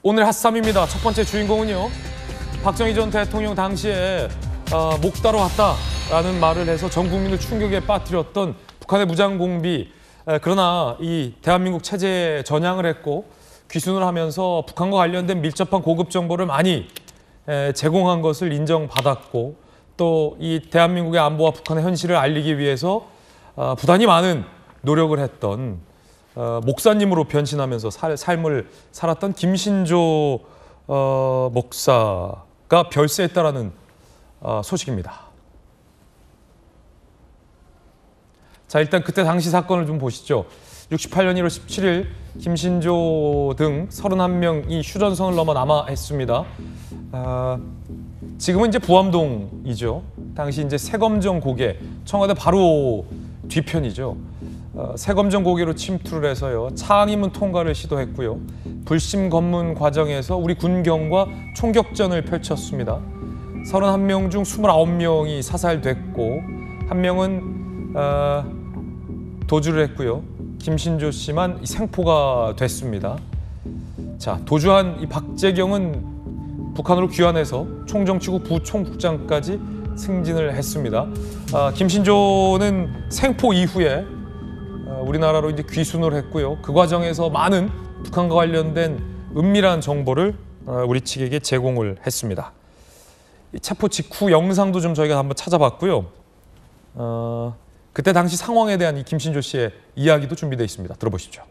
오늘 핫3입니다. 첫 번째 주인공은요. 박정희 전 대통령 당시에 목 따러 왔다라는 말을 해서 전 국민을 충격에 빠뜨렸던 북한의 무장공비. 그러나 이 대한민국 체제에 전향을 했고 귀순을 하면서 북한과 관련된 밀접한 고급 정보를 많이 제공한 것을 인정받았고 또 이 대한민국의 안보와 북한의 현실을 알리기 위해서 부단히 많은 노력을 했던 목사님으로 변신하면서 삶을 살았던 김신조 목사가 별세했다라는 소식입니다. 자, 일단 그때 당시 사건을 좀 보시죠. 68년 1월 17일 김신조 등 31명이 휴전선을 넘어 남하했습니다. 지금은 이제 부암동이죠. 당시 이제 새검정 고개, 청와대 바로 뒤편이죠. 새검정 고개로 침투를 해서요. 창의문 통과를 시도했고요. 불심 검문 과정에서 우리 군경과 총격전을 펼쳤습니다. 31명 중 29명이 사살됐고 한 명은 도주를 했고요. 김신조 씨만 생포가 됐습니다. 자, 도주한 이 박재경은 북한으로 귀환해서 총정치국 부총국장까지 승진을 했습니다. 김신조는 생포 이후에 우리나라로 이제 귀순을 했고요. 그 과정에서 많은 북한과 관련된 은밀한 정보를 우리 측에게 제공을 했습니다. 이 체포 직후 영상도 좀 저희가 한번 찾아봤고요. 그때 당시 상황에 대한 이 김신조 씨의 이야기도 준비되어 있습니다. 들어보시죠.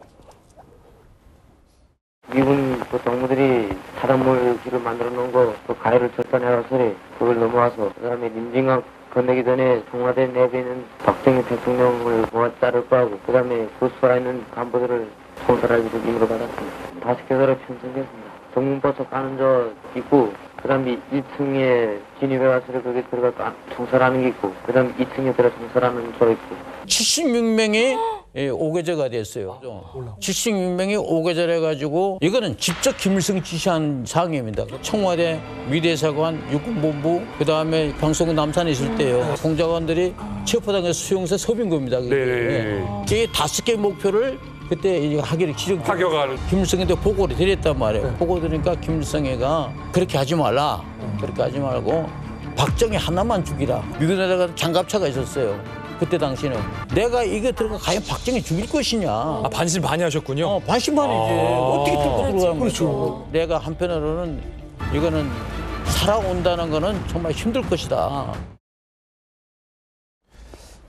미군 그 정부들이 사단물기를 만들어 놓은 거, 그 가해를 절단해왔으니 그걸 넘어와서 그다음에 임진강 건너기 전에 청와대 내부에 있는 박정희 대통령을 모아 자를 거하고 그다음에 그 수하에 있는 간부들을 총살하기로 임무를 받았습니다. 5개월을 편성했습니다. 정문버섯 가는 저 있고 그다음에 1층에 진입해와서 거기 들어가 총살하는 게 있고 그다음에 2층에 들어 총살하는 저 있고 76명이 오계제가 됐어요. 76명이 오계제를 해가지고 이거는 직접 김일성이 지시한 사항입니다. 청와대 미대사관, 육군본부, 그다음에 방송국 남산에 있을 때요. 공작원들이 체포당해서 수용소 섭인 겁니다. 이게 5개 목표를 그때 하기를 타격하는 김일성한테 보고를 드렸단 말이에요. 보고 드리니까 김일성애가 그렇게 하지 말라. 그렇게 하지 말고 박정희 하나만 죽이라. 미군에다가 장갑차가 있었어요. 그때 당시는 내가 이거 들어가 과연 박정희 죽일 것이냐. 반신반의하셨군요. 반신반의지. 어떻게 뚫고 들어가는 거죠. 내가 한편으로는 이거는 살아온다는 거는 정말 힘들 것이다.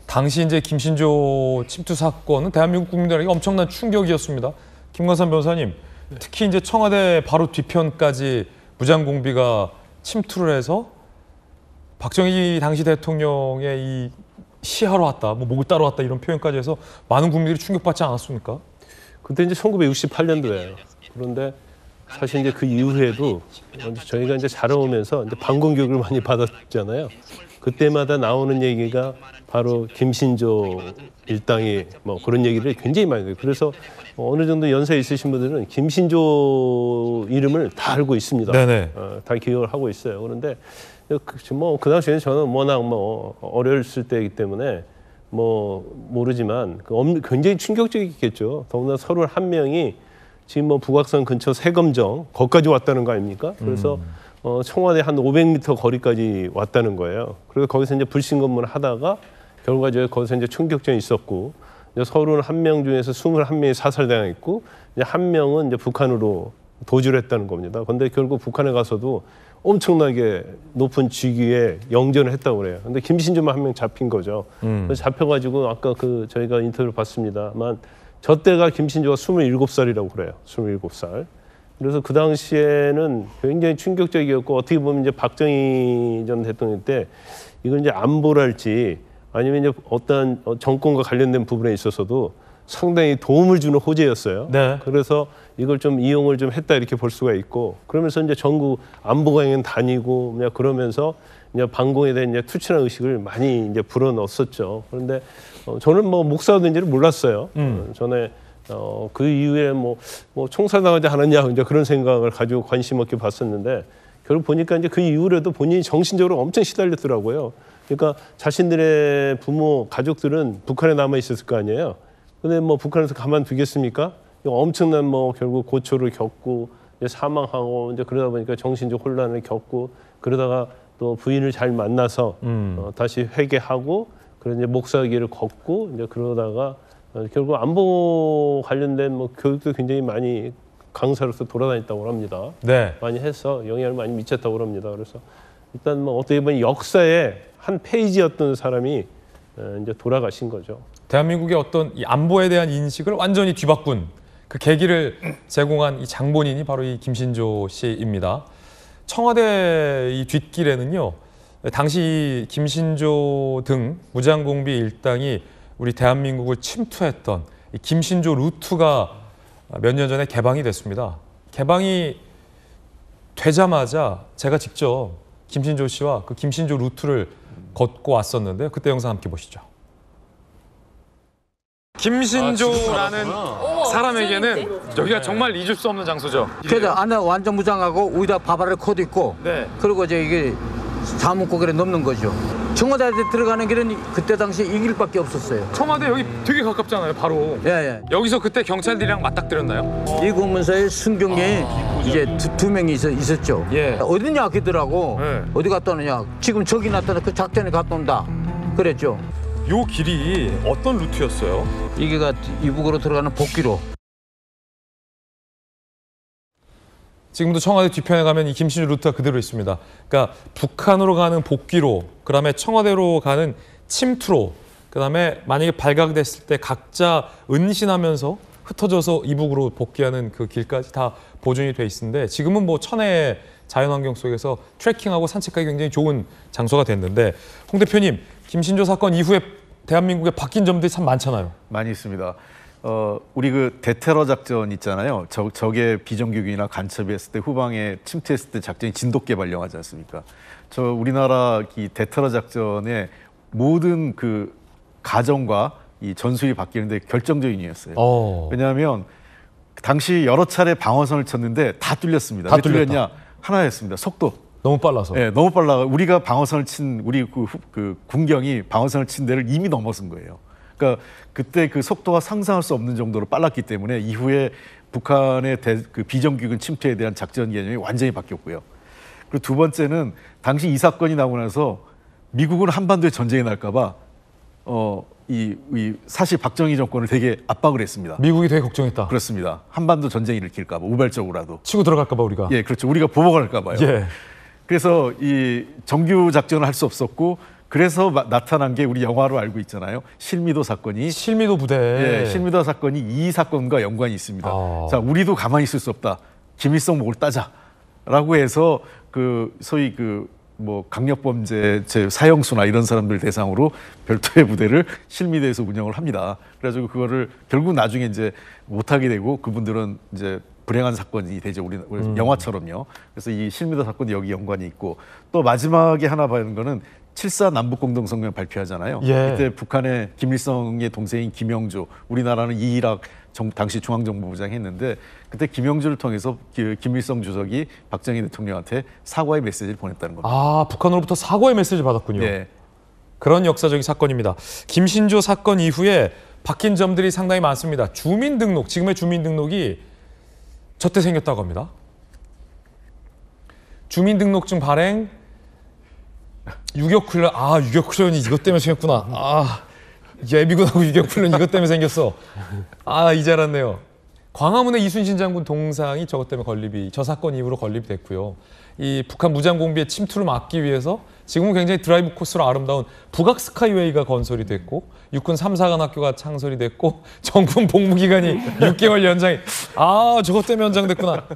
당시 이제 김신조 침투 사건은 대한민국 국민들에게 엄청난 충격이었습니다. 김광삼 변호사님, 특히 이제 청와대 바로 뒤편까지 무장공비가 침투를 해서 박정희 당시 대통령의 이 시하러 왔다, 뭐 목을 따러 왔다 이런 표현까지 해서 많은 국민들이 충격받지 않았습니까? 그때 이제 1968년도예요. 그런데 사실 이제 그 이후에도 저희가 이제 자라오면서 이제 반공 교육을 많이 받았잖아요. 그때마다 나오는 얘기가 바로 김신조 일당이 뭐 그런 얘기를 굉장히 많이 해요. 그래서 어느 정도 연세 있으신 분들은 김신조 이름을 다 알고 있습니다. 다 기억을 하고 있어요. 그런데 뭐 그 당시에는 저는 워낙 뭐 어렸을 때이기 때문에 뭐 모르지만 굉장히 충격적이겠죠. 더구나 31명이 지금 뭐 북악산 근처 새검정 거기까지 왔다는 거 아닙니까? 그래서 청와대 한 500m 거리까지 왔다는 거예요. 그래서 거기서 이제 불신검문을 하다가 결과적으로 거기서 이제 총격전이 있었고 31명 중에서 21명이 사살당했고 이제 한 명은 이제 북한으로 도주를 했다는 겁니다. 그런데 결국 북한에 가서도 엄청나게 높은 직위에 영전을 했다고 그래요. 근데 김신조만 한 명 잡힌 거죠. 그래서 잡혀가지고 아까 저희가 인터뷰를 봤습니다만 저 때가 김신조가 27살이라고 그래요. 27살. 그래서 그 당시에는 굉장히 충격적이었고 어떻게 보면 이제 박정희 전 대통령 때 이건 이제 안보랄지 아니면 이제 어떤 정권과 관련된 부분에 있어서도 상당히 도움을 주는 호재였어요. 그래서 이걸 좀 이용을 좀 했다 이렇게 볼 수가 있고 그러면서 이제 전국 안보강연 다니고 그냥 그러면서 이제 반공에 대한 이제 투철한 의식을 많이 이제 불어넣었었죠. 그런데 저는 뭐 목사든지를 몰랐어요. 전에 그 이후에 뭐 총살당하지 않았냐 이제 그런 생각을 가지고 관심 없게 봤었는데 결국 보니까 이제 그 이후에도 본인이 정신적으로 엄청 시달렸더라고요. 그러니까 자신들의 부모 가족들은 북한에 남아 있었을 거 아니에요. 근데 뭐 북한에서 가만두겠습니까? 엄청난 뭐 결국 고초를 겪고 이제 사망하고 이제 그러다 보니까 정신적 혼란을 겪고 그러다가 또 부인을 잘 만나서 다시 회개하고 그런 이제 목사길을 걷고 이제 그러다가 결국 안보 관련된 뭐 교육도 굉장히 많이 강사로서 돌아다녔다고 합니다. 네. 많이 해서 영향을 많이 미쳤다고 합니다. 그래서 일단 뭐 어떻게 보면 역사의 한 페이지였던 사람이 이제 돌아가신 거죠. 대한민국의 어떤 이 안보에 대한 인식을 완전히 뒤바꾼 그 계기를 제공한 이 장본인이 바로 이 김신조 씨입니다. 청와대 이 뒷길에는요, 당시 김신조 등 무장공비 일당이 우리 대한민국을 침투했던 이 김신조 루트가 몇 년 전에 개방이 됐습니다. 개방이 되자마자 제가 직접 김신조 씨와 그 김신조 루트를 걷고 왔었는데요. 그때 영상 함께 보시죠. 김신조라는 사람에게는 여기가 정말 잊을 수 없는 장소죠. 그래서 안에 완전 무장하고 위에다 바바를 코드 있고 네. 그리고 이제 이게 사문고개를 넘는 거죠. 청와대에 들어가는 길은 그때 당시 이 길밖에 없었어요. 청와대 여기 되게 가깝잖아요, 바로. 예. 여기서 그때 경찰들이랑 맞닥뜨렸나요? 이 검문소에 순경이 이제 두 명이 있었죠. 예. 어디냐 하더라고. 네. 어디 갔다 오느냐. 지금 저기 나타나 그 작전에 갔다 온다. 그랬죠. 요 길이 어떤 루트였어요? 이게가 이북으로 들어가는 복귀로. 지금도 청와대 뒤편에 가면 이 김신조 루트가 그대로 있습니다. 그러니까 북한으로 가는 복귀로, 그다음에 청와대로 가는 침투로, 그다음에 만약에 발각됐을 때 각자 은신하면서 흩어져서 이북으로 복귀하는 그 길까지 다 보존이 돼 있는데 지금은 뭐 천혜의 자연환경 속에서 트레킹하고 산책하기 굉장히 좋은 장소가 됐는데 홍 대표님, 김신조 사건 이후에 대한민국에 바뀐 점들이 참 많잖아요. 많이 있습니다. 우리 그 대테러 작전 있잖아요. 적의 비정규군이나 간첩이 했을 때 후방에 침투했을 때 작전이 진돗개 발령하지 않습니까? 우리나라 이 대테러 작전의 모든 그 가정과 이 전술이 바뀌는데 결정적인 이유였어요. 왜냐하면 당시 여러 차례 방어선을 쳤는데 다 뚫렸습니다. 다 왜 뚫렸냐? 뚫렸다. 하나였습니다. 속도. 너무 빨라서. 네, 너무 빨라. 우리가 방어선을 친 우리 그 군경이 방어선을 친 데를 이미 넘어선 거예요. 그러니까 그때 그 속도가 상상할 수 없는 정도로 빨랐기 때문에 이후에 북한의 그 비정규군 침투에 대한 작전 개념이 완전히 바뀌었고요. 그리고 두 번째는 당시 이 사건이 나고 나서 미국은 한반도에 전쟁이 날까봐 이 사실 박정희 정권을 되게 압박을 했습니다. 미국이 되게 걱정했다. 그렇습니다. 한반도 전쟁이 일으킬까봐 우발적으로라도. 치고 들어갈까봐 우리가. 예, 그렇죠. 우리가 보복을 할까봐요. 예. 그래서 이 정규 작전을 할 수 없었고 그래서 나타난 게 우리 영화로 알고 있잖아요. 실미도 사건이. 실미도 부대. 예, 실미도 사건이 이 사건과 연관이 있습니다. 자, 우리도 가만히 있을 수 없다. 김일성 목을 따자라고 해서 그 소위 그 뭐 강력범죄 사형수나 이런 사람들 대상으로 별도의 부대를 실미도에서 운영을 합니다. 그래가지고 그거를 결국 나중에 이제 못하게 되고 그분들은 이제 불행한 사건이 되죠. 우리 영화처럼요. 그래서 이 실미도 사건이 여기 연관이 있고 또 마지막에 하나 봐야 거는 7.4 남북공동성명 발표하잖아요. 예. 그때 북한의 김일성의 동생인 김영주, 우리나라는 이일학 당시 중앙정보부장 했는데 그때 김영주를 통해서 김일성 주석이 박정희 대통령한테 사과의 메시지를 보냈다는 겁니다. 아, 북한으로부터 사과의 메시지를 받았군요. 네. 그런 역사적인 사건입니다. 김신조 사건 이후에 바뀐 점들이 상당히 많습니다. 주민등록, 지금의 주민등록이 저때 생겼다고 합니다. 주민등록증 발행, 유격훈련, 유격훈련이 이것 때문에 생겼구나. 예비군하고 유격훈련 이것 때문에 생겼어. 이제 알았네요. 광화문의 이순신 장군 동상이 저것 때문에 저 사건 이후로 건립이 됐고요. 이 북한 무장공비의 침투를 막기 위해서 지금은 굉장히 드라이브 코스로 아름다운 북악 스카이웨이가 건설이 됐고 육군 3사관 학교가 창설이 됐고 정군 복무기간이 6개월 연장이 저것 때문에 연장됐구나.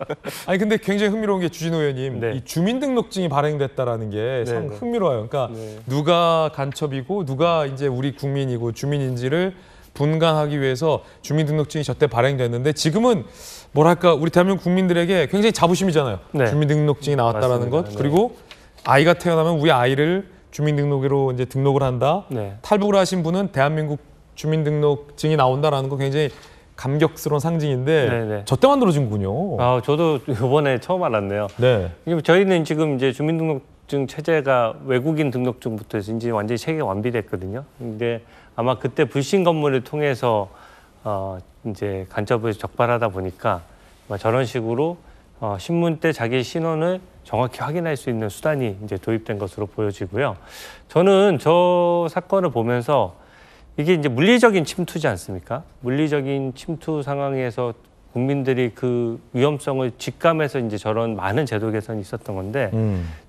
아니 근데 굉장히 흥미로운 게 주진우 의원님, 네. 이 주민등록증이 발행됐다라는 게 참 네. 흥미로워요. 그러니까 네. 누가 간첩이고 누가 이제 우리 국민이고 주민인지를 분간하기 위해서 주민등록증이 저때 발행됐는데 지금은 뭐랄까 우리 대한민국 국민들에게 굉장히 자부심이잖아요. 네. 주민등록증이 나왔다라는 맞습니다. 것. 네. 그리고 아이가 태어나면 우리 아이를 주민등록으로 이제 등록을 한다. 네. 탈북을 하신 분은 대한민국 주민등록증이 나온다라는 거 굉장히 감격스러운 상징인데 네, 네. 저때 만들어진 군요. 저도 이번에 처음 알았네요. 네. 저희는 지금 이제 주민등록증 체제가 외국인 등록증부터 해서 이제 완전히 체계가 완비됐거든요. 근데 아마 그때 불신 검문을 통해서 이제 간첩을 적발하다 보니까 아마 저런 식으로 신문 때 자기의 신원을 정확히 확인할 수 있는 수단이 이제 도입된 것으로 보여지고요. 저는 저 사건을 보면서 이게 이제 물리적인 침투지 않습니까? 물리적인 침투 상황에서 국민들이 그 위험성을 직감해서 이제 저런 많은 제도 개선이 있었던 건데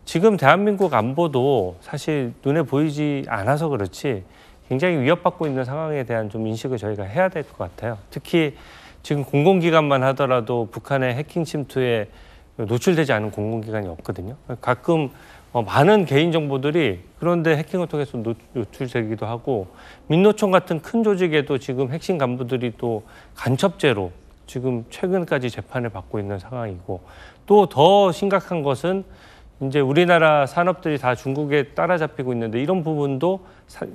지금 대한민국 안보도 사실 눈에 보이지 않아서 그렇지 굉장히 위협받고 있는 상황에 대한 좀 인식을 저희가 해야 될 것 같아요. 특히 지금 공공기관만 하더라도 북한의 해킹 침투에 노출되지 않은 공공기관이 없거든요. 가끔 많은 개인정보들이 그런데 해킹을 통해서 노출되기도 하고 민노총 같은 큰 조직에도 지금 핵심 간부들이 또 간첩죄로 지금 최근까지 재판을 받고 있는 상황이고 또 더 심각한 것은 이제 우리나라 산업들이 다 중국에 따라잡히고 있는데 이런 부분도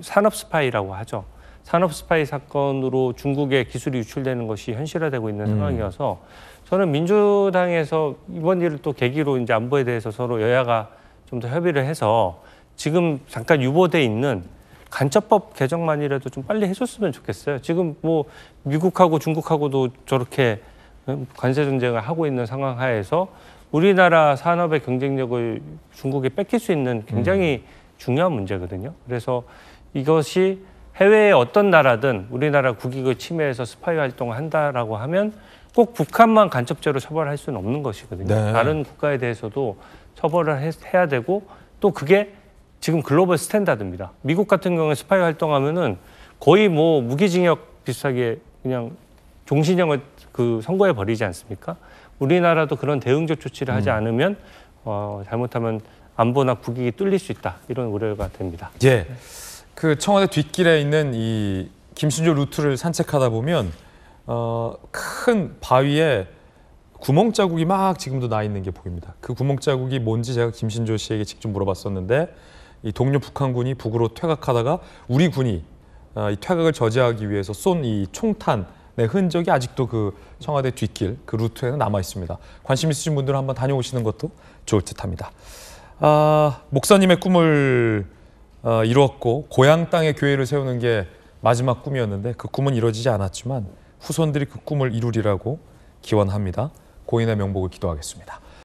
산업 스파이라고 하죠. 산업 스파이 사건으로 중국의 기술이 유출되는 것이 현실화되고 있는 상황이어서 저는 민주당에서 이번 일을 또 계기로 이제 안보에 대해서 서로 여야가 좀 더 협의를 해서 지금 잠깐 유보돼 있는 간첩법 개정만이라도 좀 빨리 해줬으면 좋겠어요. 지금 뭐 미국하고 중국하고도 저렇게 관세 전쟁을 하고 있는 상황 하에서 우리나라 산업의 경쟁력을 중국에 뺏길 수 있는 굉장히 중요한 문제거든요. 그래서 이것이 해외의 어떤 나라든 우리나라 국익을 침해해서 스파이 활동을 한다라고 하면 꼭 북한만 간첩죄로 처벌할 수는 없는 것이거든요. 네. 다른 국가에 대해서도 처벌을 해야 되고 또 그게 지금 글로벌 스탠다드입니다. 미국 같은 경우에 스파이 활동하면은 거의 뭐 무기징역 비슷하게 그냥 종신형을 선고해 버리지 않습니까? 우리나라도 그런 대응적 조치를 하지 않으면 잘못하면 안보나 국익이 뚫릴 수 있다 이런 우려가 됩니다. 예, 그 청와대 뒷길에 있는 이 김신조 루트를 산책하다 보면 큰 바위에 구멍 자국이 막 지금도 나 있는 게 보입니다. 그 구멍 자국이 뭔지 제가 김신조 씨에게 직접 물어봤었는데 이 동료 북한군이 북으로 퇴각하다가 우리 군이 이 퇴각을 저지하기 위해서 쏜 이 총탄의 흔적이 아직도 그 청와대 뒷길 그 루트에는 남아 있습니다. 관심 있으신 분들은 한번 다녀오시는 것도 좋을 듯합니다. 목사님의 꿈을 이루었고 고향 땅에 교회를 세우는 게 마지막 꿈이었는데 그 꿈은 이루어지지 않았지만 후손들이 그 꿈을 이루리라고 기원합니다. 고인의 명복을 기도하겠습니다.